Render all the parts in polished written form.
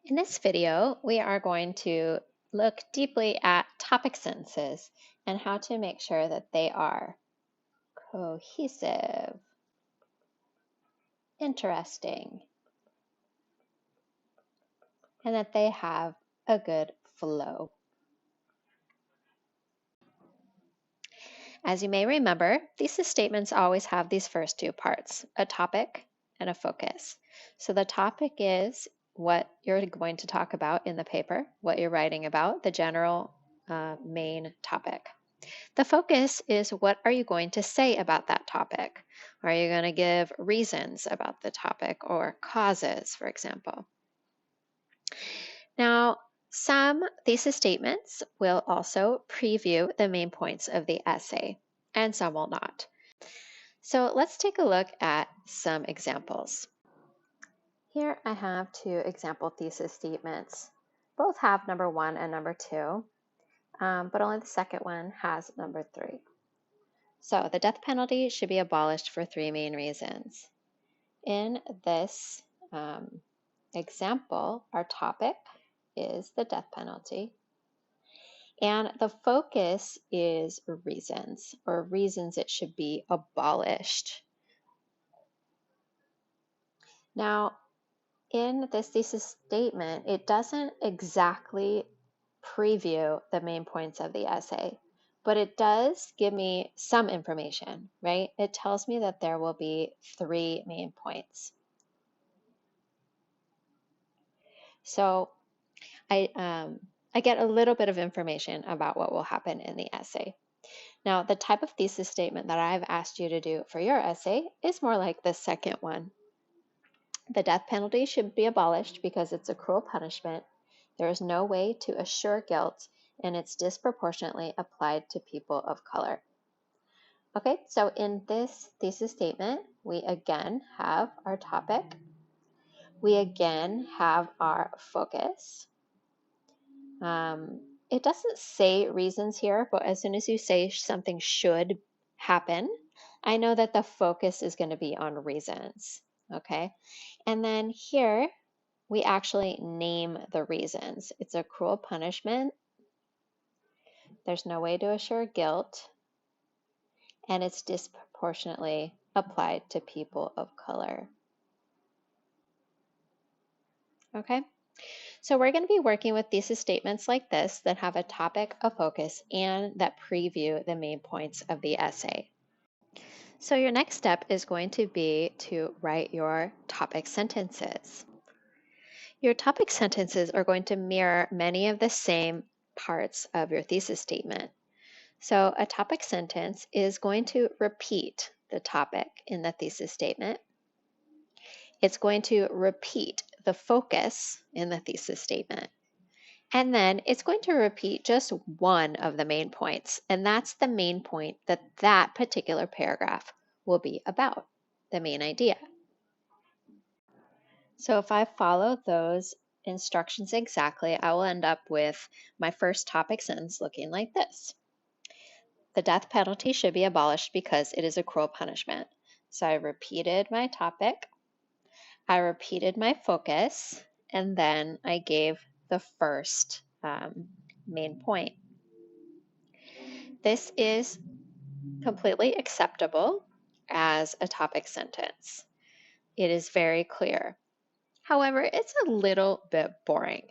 In this video, we are going to look deeply at topic sentences and how to make sure that they are cohesive, interesting, and that they have a good flow. As you may remember, thesis statements always have these first two parts, a topic and a focus. So the topic is what you're going to talk about in the paper, what you're writing about, the general main topic. The focus is what are you going to say about that topic? Are you going to give reasons about the topic or causes, for example? Now, some thesis statements will also preview the main points of the essay, and some will not. So let's take a look at some examples. Here I have two example thesis statements. Both have number 1 and number 2, but only the second one has number 3. So the death penalty should be abolished for 3 main reasons. In this example, our topic is the death penalty, and the focus is reasons, or reasons it should be abolished. Now, in this thesis statement, it doesn't exactly preview the main points of the essay, but it does give me some information, right? It tells me that there will be 3 main points. So I get a little bit of information about what will happen in the essay. Now, the type of thesis statement that I've asked you to do for your essay is more like the second one. The death penalty should be abolished because it's a cruel punishment. There is no way to assure guilt, and it's disproportionately applied to people of color. Okay, so in this thesis statement, we again have our topic. We again have our focus. It doesn't say reasons here, but as soon as you say something should happen, I know that the focus is going to be on reasons, okay? And then here, we actually name the reasons. It's a cruel punishment. There's no way to assure guilt, and it's disproportionately applied to people of color. Okay? So we're going to be working with thesis statements like this that have a topic, a focus, and that preview the main points of the essay. So your next step is going to be to write your topic sentences. Your topic sentences are going to mirror many of the same parts of your thesis statement. So a topic sentence is going to repeat the topic in the thesis statement. It's going to repeat the focus in the thesis statement. And then it's going to repeat just one of the main points, and that's the main point that that particular paragraph will be about, the main idea. So if I follow those instructions exactly, I will end up with my first topic sentence looking like this. The death penalty should be abolished because it is a cruel punishment. So I repeated my topic, I repeated my focus, and then I gave the first main point. This is completely acceptable as a topic sentence. It is very clear. However, it's a little bit boring.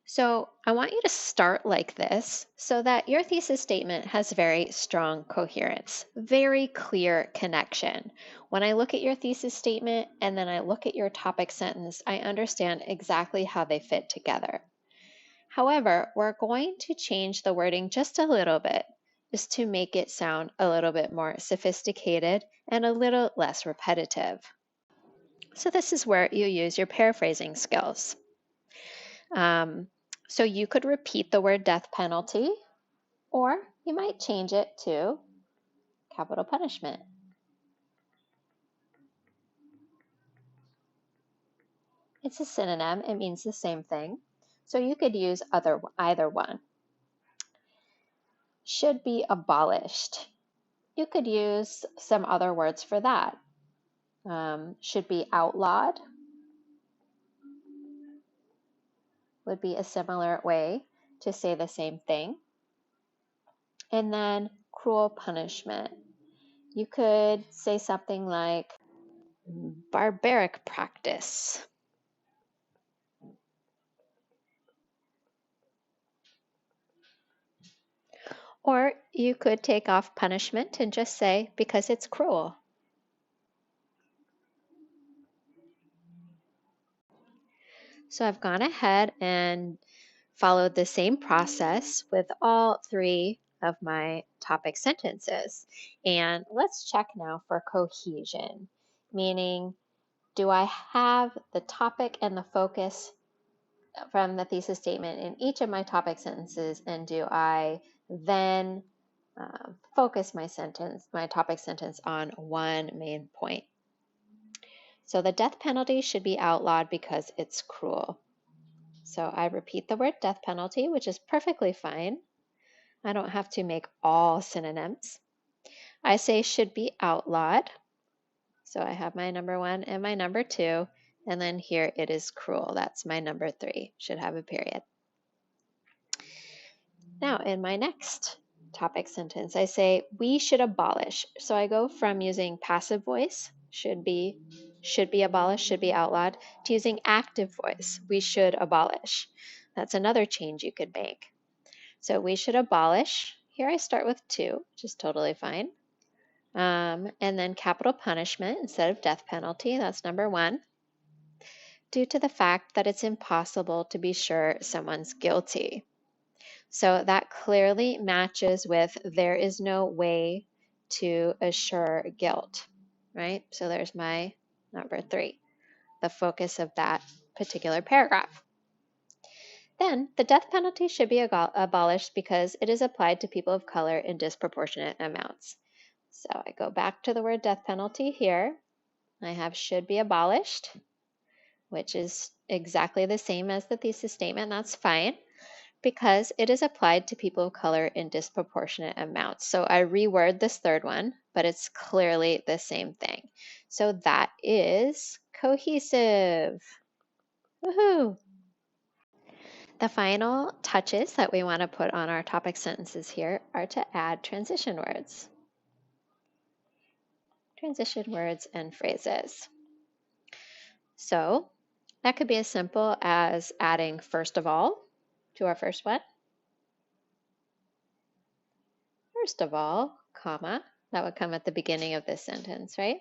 So I want you to start like this so that your thesis statement has very strong coherence, very clear connection. When I look at your thesis statement and then I look at your topic sentence, I understand exactly how they fit together. However, we're going to change the wording just a little bit, just to make it sound a little bit more sophisticated and a little less repetitive. So this is where you use your paraphrasing skills. So you could repeat the word death penalty, or you might change it to capital punishment. It's a synonym, it means the same thing. So you could use either one. Should be abolished. You could use some other words for that. Should be outlawed. would be a similar way to say the same thing. And then cruel punishment. You could say something like barbaric practice. Or you could take off punishment and just say because it's cruel. So I've gone ahead and followed the same process with all three of my topic sentences. And let's check now for cohesion, meaning do I have the topic and the focus from the thesis statement in each of my topic sentences, and do I then focus my topic sentence on one main point? So the death penalty should be outlawed because it's cruel. So I repeat the word death penalty, which is perfectly fine. I don't have to make all synonyms. I say should be outlawed. So I have my number one and my number two, and then here it is cruel. That's my number three, should have a period. Now in my next topic sentence, I say we should abolish. So I go from using passive voice, should be abolished, should be outlawed, to using active voice, we should abolish. That's another change you could make. So we should abolish. Here I start with two, which is totally fine. And then capital punishment instead of death penalty, that's number one, due to the fact that it's impossible to be sure someone's guilty. So that clearly matches with there is no way to assure guilt, right? So there's my number three, the focus of that particular paragraph. Then the death penalty should be abolished because it is applied to people of color in disproportionate amounts. So I go back to the word death penalty here. I have should be abolished, which is exactly the same as the thesis statement. That's fine because it is applied to people of color in disproportionate amounts. So I reword this third one, but it's clearly the same thing. So that is cohesive. Woohoo! The final touches that we want to put on our topic sentences here are to add transition words. Transition words and phrases. So that could be as simple as adding first of all to our first one. First of all, comma, that would come at the beginning of this sentence, right?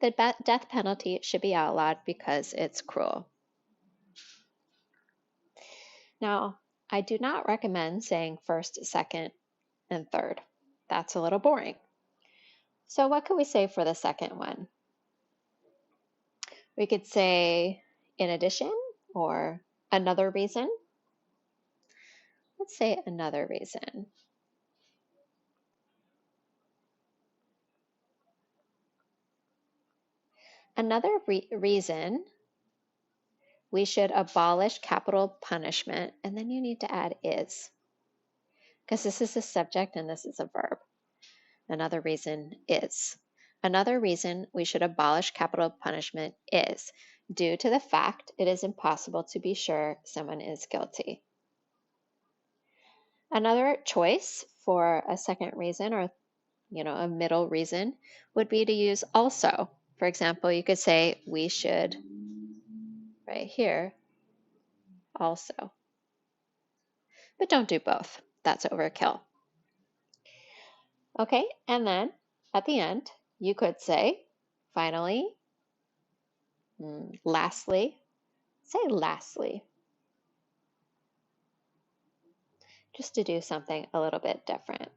The death penalty should be outlawed because it's cruel. Now, I do not recommend saying first, second, and third. That's a little boring. So what could we say for the second one? We could say in addition or another reason. Let's say another reason. Another reason we should abolish capital punishment, and then you need to add is, because this is a subject and this is a verb. Another reason is. Another reason we should abolish capital punishment is due to the fact it is impossible to be sure someone is guilty. Another choice for a second reason or a middle reason would be to use also. For example, you could say we should, right here, also. But don't do both. That's overkill. Okay, and then at the end, you could say, finally, lastly, say lastly, just to do something a little bit different.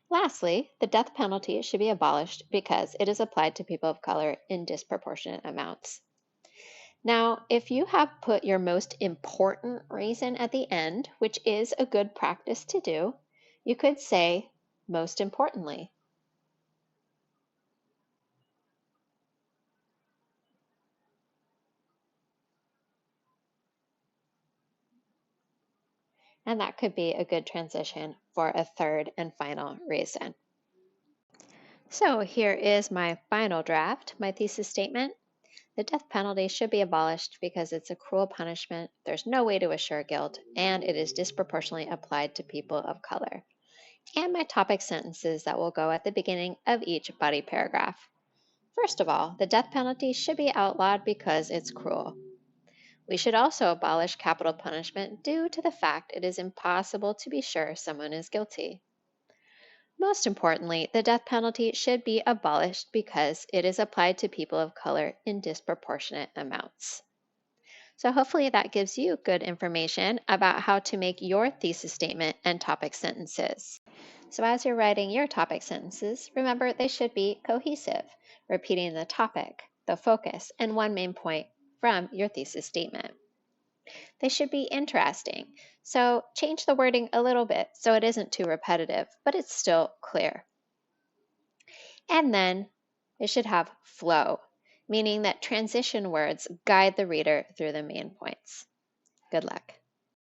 Lastly, the death penalty should be abolished because it is applied to people of color in disproportionate amounts. Now, if you have put your most important reason at the end, which is a good practice to do, you could say most importantly. And that could be a good transition for a third and final reason. So here is my final draft, my thesis statement. The death penalty should be abolished because it's a cruel punishment, there's no way to assure guilt, and it is disproportionately applied to people of color. And my topic sentences that will go at the beginning of each body paragraph. First of all, the death penalty should be outlawed because it's cruel. We should also abolish capital punishment due to the fact it is impossible to be sure someone is guilty. Most importantly, the death penalty should be abolished because it is applied to people of color in disproportionate amounts. So hopefully that gives you good information about how to make your thesis statement and topic sentences. So as you're writing your topic sentences, remember they should be cohesive, repeating the topic, the focus, and one main point from your thesis statement. They should be interesting, so change the wording a little bit so it isn't too repetitive, but it's still clear. And then it should have flow, meaning that transition words guide the reader through the main points. Good luck.